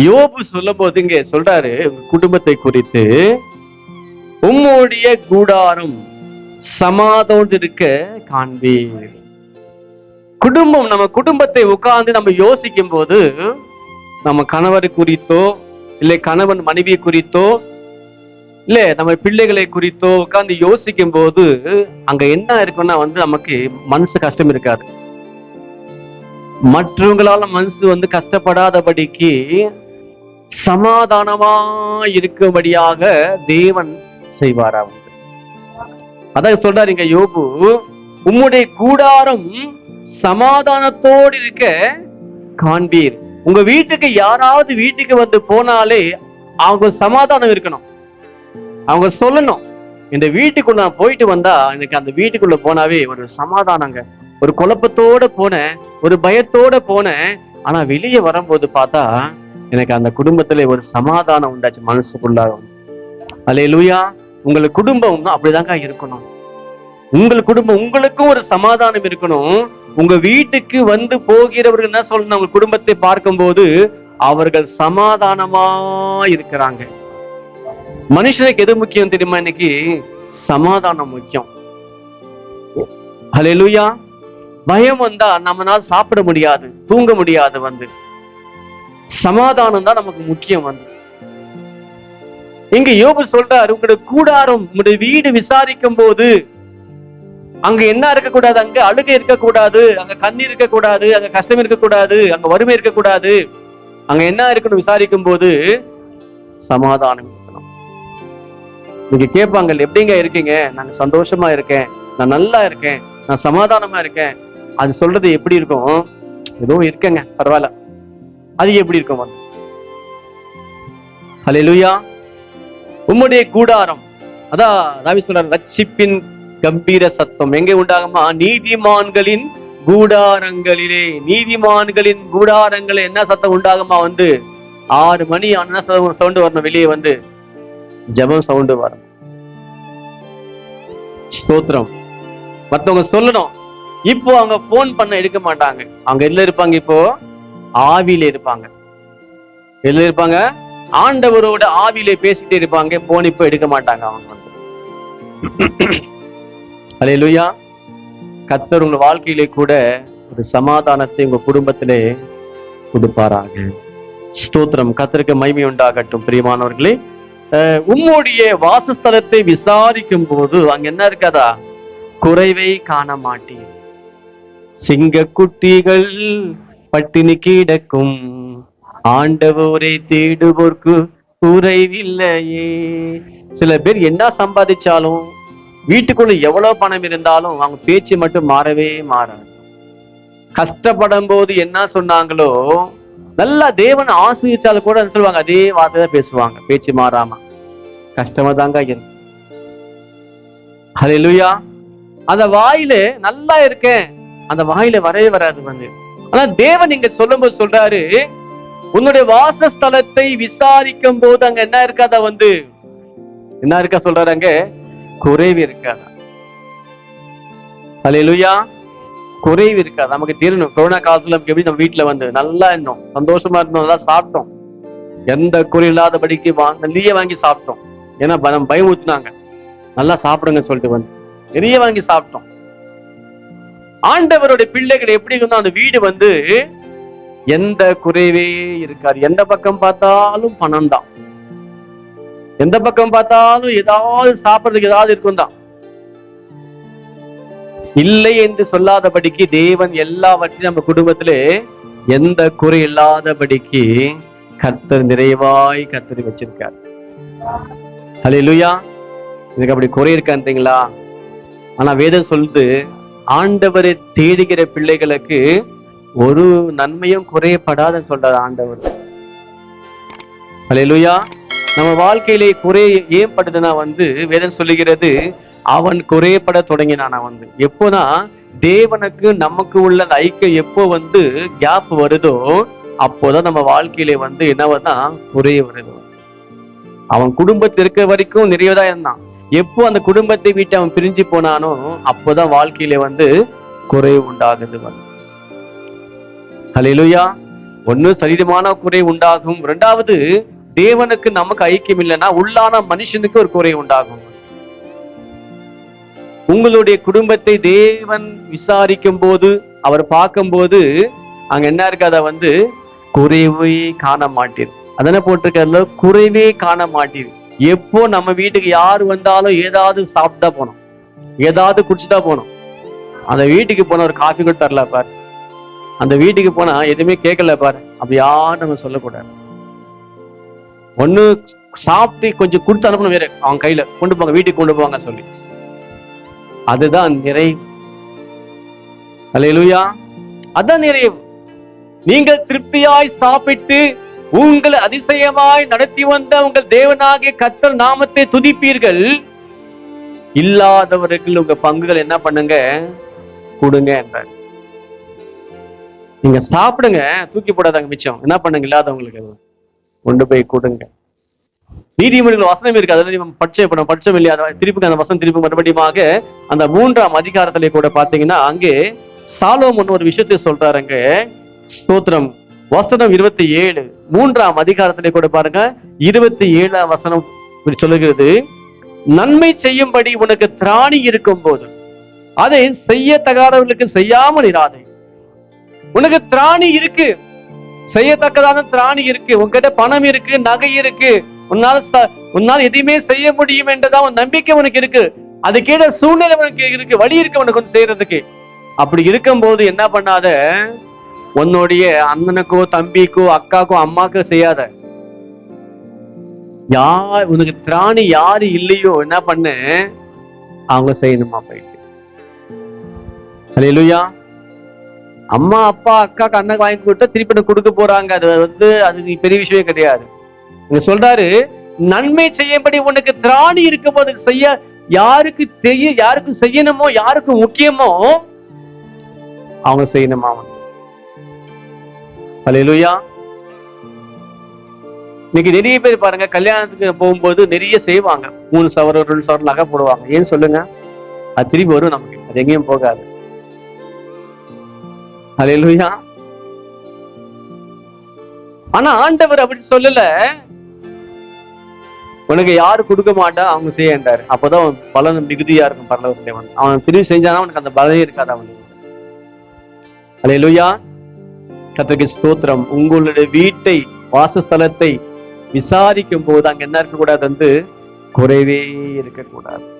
யோபு சொல்லும் போது இங்க சொல்றாரு, உங்க குடும்பத்தை குறித்து, உம்முடைய கூடாரம் சமாதோடு இருக்க காண்பீர். குடும்பம், நம்ம குடும்பத்தை உட்கார்ந்து நம்ம யோசிக்கும் போது, நம்ம கணவர் குறித்தோ, இல்லை கணவன் மனைவி குறித்தோ, இல்ல நம்ம பிள்ளைகளை குறித்தோ உட்கார்ந்து யோசிக்கும் போது, அங்க என்ன இருக்குன்னா நமக்கு மனசு கஷ்டம் இருக்காது. மற்றவங்களால மனசு கஷ்டப்படாதபடிக்கு சமாதானமா இருக்கும்படியாக தேவன் செய்வாரா? அதான் சொல்றாரு இங்க யோபு, உம்முடைய கூடாரம் சமாதானத்தோடு இருக்க காண்பீர். உங்க வீட்டுக்கு யாராவது வீட்டுக்கு போனாலே அவங்க சமாதானம் இருக்கணும். அவங்க சொல்லணும், இந்த வீட்டுக்குள்ள நான் போயிட்டு வந்தா எனக்கு அந்த வீட்டுக்குள்ள போனாவே ஒரு சமாதானங்க. ஒரு குழப்பத்தோட போனேன், ஒரு பயத்தோட போனேன், ஆனா வெளியே வரும்போது பார்த்தா எனக்கு அந்த குடும்பத்துல ஒரு சமாதானம் உண்டாச்சு மனசுக்குள்ள. அல்லேலூயா. உங்களுக்கு குடும்பம் அப்படிதாங்க இருக்கணும். உங்கள் குடும்பம், உங்களுக்கும் ஒரு சமாதானம் இருக்கணும். உங்க வீட்டுக்கு போகிறவர்கள் என்ன சொல்லணும்? உங்க குடும்பத்தை பார்க்கும்போது அவர்கள் சமாதானமா இருக்கிறாங்க. மனுஷனுக்கு எது முக்கியம் தெரியுமா? இன்னைக்கு சமாதானம் முக்கியம். அல்லேலூயா. பயம் வந்தா நம்மளால சாப்பிட முடியாது, தூங்க முடியாது. சமாதானம் தான் நமக்கு முக்கியம். இங்க யோபு சொல்றாரு, உங்களுடைய கூடாரம், உங்களுடைய வீடு விசாரிக்கும் போது அங்க என்ன இருக்கக்கூடாது? அங்க அழுகை இருக்கக்கூடாது, அங்க கண்ணீர் இருக்கக்கூடாது, அங்க கஷ்டம் இருக்கக்கூடாது, அங்க வறுமை இருக்கக்கூடாது. அங்க என்ன இருக்கணும்? விசாரிக்கும் போது சமாதானம் இருக்கணும். நீங்க கேட்பாங்க, எப்படிங்க இருக்கீங்க? நாங்க சந்தோஷமா இருக்கேன், நான் நல்லா இருக்கேன், நான் சமாதானமா இருக்கேன். அது சொல்றது எப்படி இருக்கும்? ஏதோ இருக்கேங்க, பரவாயில்ல. அது எப்படி இருக்கும்? அல்லேலூயா. உம்முடைய கூடாரம், அதான் தாவீது சொல்றார், ரட்சிப்பின் கம்பீர சத்தம் எங்கே உண்டாகுமா? நீதிமான்களின் கூடாரங்களிலே. நீதிமான்களின் கூடாரங்களே என்ன சத்தம் உண்டாகுமா? 6 மணி ஆனா சவுண்டு வரணும், வெளியே ஜெபம் சவுண்டு வரணும். ஸ்தோத்திரம். மத்தவங்க சொல்லணும். இப்போ அவங்க போன் பண்ண எடுக்க மாட்டாங்க. அவங்க எதுல இருப்பாங்க? இப்போ ஆவியில இருப்பாங்க. எதுல இருப்பாங்க? ஆண்டவரோட ஆவியில பேசிட்டே இருப்பாங்க. போன் இப்போ எடுக்க மாட்டாங்க அவங்க. அல்லேலூயா. கர்த்தர் உங்க வாழ்க்கையிலே கூட ஒரு சமாதானத்தை உங்க குடும்பத்திலே கொடுப்பாராக. ஸ்தோத்திரம். கர்த்தருக்கு மகிமை உண்டாகட்டும். பிரியமானவர்களே, உம்முடைய வாசஸ்தலத்தை விசாரிக்கும் போது அங்க என்ன இருக்காதா? குறைவை காண மாட்டீர். சிங்க குட்டிகள் பட்டினி கிடக்கும், ஆண்டவரை தேடுவோர்க்கு குறைவில்லையே. சில பேர் என்ன சம்பாதிச்சாலும், வீட்டுக்குள்ள எவ்வளவு பணம் இருந்தாலும் அவங்க பேச்சு மட்டும் மாறவே மாறாது. கஷ்டப்படும் போது என்ன சொன்னாங்களோ, நல்லா தேவன் ஆசிரிச்சாலும் கூட சொல்லுவாங்க, அதே வார்த்தை தான் பேசுவாங்க, பேச்சு மாறாம. கஷ்டமா தாங்க இருக்கு. அல்லேலூயா. அந்த வாயில நல்லா இருக்கேன், அந்த வாயில வரவே வராது. ஆனா தேவன் இங்க சொல்லும்போது சொல்றாரு, உன்னுடைய வாசஸ்தலத்தை விசாரிக்கும் போது அங்க என்ன இருக்காதா? என்ன இருக்கா சொல்றாரு? அங்க குறைவு இருக்காதா? அல்லேலூயா. குறைவு இருக்காது. நமக்கு தெரியணும், கொரோனா காலத்துல நமக்கு எப்படி நம்ம வீட்டுல நல்லா இருந்தோம், சந்தோஷமா இருந்தோம், நல்லா சாப்பிட்டோம், எந்த குறை இல்லாதபடிக்கு நிறைய வாங்கி சாப்பிட்டோம். ஏன்னா நம்ம பயம் ஊத்துனாங்க, நல்லா சாப்பிடுங்க சொல்லிட்டு நிறைய வாங்கி சாப்பிட்டோம். ஆண்டவருடைய பிள்ளைகள் எப்படி இருந்தா அந்த வீடு எந்த குறைவே இருக்காது. எந்த பக்கம் பார்த்தாலும் பணம் தான், எந்த பக்கம் பார்த்தாலும் ஏதாவது சாப்பிடுறதுக்கு ஏதாவது இருக்கும் தான். இல்லை என்று சொல்லாதபடிக்கு தேவன் எல்லாவற்றையும் நம்ம குடும்பத்திலே எந்த குறை இல்லாதபடிக்கு கர்த்தர் நிறைவாய் கர்த்தர் வச்சிருக்கார். அல்லேலூயா. எனக்கு அப்படி குறை இருக்கான்றீங்களா? ஆனா வேதம் சொல்லுது, ஆண்டவரை தேடுகிற பிள்ளைகளுக்கு ஒரு நன்மையும் குறையப்படாதுன்னு சொல்றாரு ஆண்டவர். அல்லேலூயா. நம்ம வாழ்க்கையிலே குறை ஏன் படுதுன்னா வேதம் சொல்லுகிறது, அவன் குறையப்பட தொடங்கினானா. எப்போதான் தேவனுக்கு நமக்கு உள்ள ஐக்கியம் எப்போ கேப் வருதோ அப்போதான் நம்ம வாழ்க்கையிலே என்னவதான் குறைய வருது. அவன் குடும்பத்தில் இருக்க வரைக்கும் நிறையதான் இருந்தான். எப்போ அந்த குடும்பத்தை விட்டு அவன் பிரிஞ்சு போனானோ அப்போதான் வாழ்க்கையிலே குறைவு உண்டாகுது. அல்லேலூயா. ஒண்ணு சரீரமான குறை உண்டாகும், இரண்டாவது தேவனுக்கு நமக்கு ஐக்கியம் இல்லைன்னா உள்ளான மனுஷனுக்கு ஒரு குறை உண்டாகும். உங்களுடைய குடும்பத்தை தேவன் விசாரிக்கும் போது, அவர் பார்க்கும் போது அங்க என்ன இருக்கு, அதை குறைவே காண மாட்டீர். அதனை போட்டிருக்கிறதுல குறைவே காண மாட்டீர். எப்போ நம்ம வீட்டுக்கு யார் வந்தாலும் ஏதாவது சாப்பிட்டா போனோம், ஏதாவது குடிச்சுட்டா போனோம். அந்த வீட்டுக்கு போன ஒரு காஃபி கூட தரல பார், அந்த வீட்டுக்கு போனா எதுவுமே கேட்கல பார், அப்படி யாரும் நம்ம சொல்லக்கூடாது. ஒண்ணு சாப்பிட்டு கொஞ்சம் கொடுத்து அனுப்பணும், வேற அவங்க கையில கொண்டு போங்க, வீட்டுக்கு கொண்டு போவாங்க சொல்லி. அதுதான் நிறைவு. அல்லேலூயா, அதான் நிறைவு. நீங்கள் திருப்தியாய் சாப்பிட்டு உங்களை அதிசயமாய் நடத்தி வந்த உங்கள் தேவனாகிய கர்த்தர் நாமத்தை துதிப்பீர்கள். இல்லாதவர்கள் உங்க பங்குகள் என்ன பண்ணுங்க, கொடுங்க என்றார். நீங்க சாப்பிடுங்க, தூக்கி போடாதாங்க, மிச்சம் என்ன பண்ணுங்க, இல்லாதவங்களுக்கு கொண்டு போய் கொடுங்க. நீதிமொழிகள் வசனம் இருக்கு, அதில் படிச்சோம் இல்லையா? திருப்பி அந்த வசனம் திருப்பி மறுபடியுமாக அந்த 3ஆம் அதிகாரத்திலே கூட பாத்தீங்கன்னா அங்கே சாலோமோன் ஒரு விஷயத்தை சொல்றாருங்க. ஸ்தோத்திரம். வசனம் 27, 3ஆம் அதிகாரத்திலே கூட பாருங்க, 27ஆம் வசனம் சொல்லுகிறது, நன்மை செய்யும்படி உனக்கு திராணி இருக்கும் போது அதை செய்யத்தகாதவர்களுக்கு செய்யாமல் இராதே. உனக்கு திராணி இருக்கு, செய்யத்தக்கதான திராணி இருக்கு, உன்கிட்ட பணம் இருக்கு, நகை இருக்கு, உன்னால் எதையுமே செய்ய முடியும் என்றதான் உன் நம்பிக்கை உனக்கு இருக்கு, அது கேட்ட சூழ்நிலை உனக்கு இருக்கு, வழி இருக்கு உனக்கு ஒன்று செய்யறதுக்கு. அப்படி இருக்கும் போது என்ன பண்ணாத, உன்னுடைய அண்ணனுக்கோ தம்பிக்கோ அக்காக்கோ அம்மாக்கோ செய்யாத. யார் உனக்கு திராணி யாரு இல்லையோ என்ன பண்ணு, அவங்க செய்யணுமா போயிட்டு. அல்லேலூயா. அம்மா அப்பா அக்காக்கு அண்ணனுக்கு வாங்கி கொடுத்தா திருப்பி கொடுக்க போறாங்க, அது பெரிய விஷயமே கிடையாது. இங்க சொல்றாரு, நன்மை செய்யும்படி உனக்கு திராணி இருக்கும் போது செய்ய, யாருக்கு செய்யணுமோ, யாருக்கு முக்கியமோ அவங்க செய்யணுமா. அல்லேலூயா. இன்னைக்கு நிறைய பேர் பாருங்க, கல்யாணத்துக்கு போகும்போது நிறைய செய்வாங்க, 3 சவரம் 2 சவரம் நகை போடுவாங்க. ஏன் சொல்லுங்க, அது திருப்பி வரும் நமக்கு, அது எங்கேயும் போகாது. அல்லேலூயா. ஆனா ஆண்டவர் அப்படி சொல்லல, உனக்கு யாரு கொடுக்க மாட்டா அவங்க செய்யண்டாரு, அப்பதான் பலன் மிகுதியா இருக்கும் பரலோகத்திலே. அவன் திரும்பி செஞ்சானா அவனுக்கு அந்த பலனே இருக்காது அவனுக்கு. அல்லேலூயா. கர்த்தருக்கு ஸ்தோத்திரம். உங்களுடைய வீட்டை, வாசஸ்தலத்தை விசாரிக்கும் போது அங்க என்ன இருக்கக்கூடாது, குறைவே இருக்கக்கூடாது.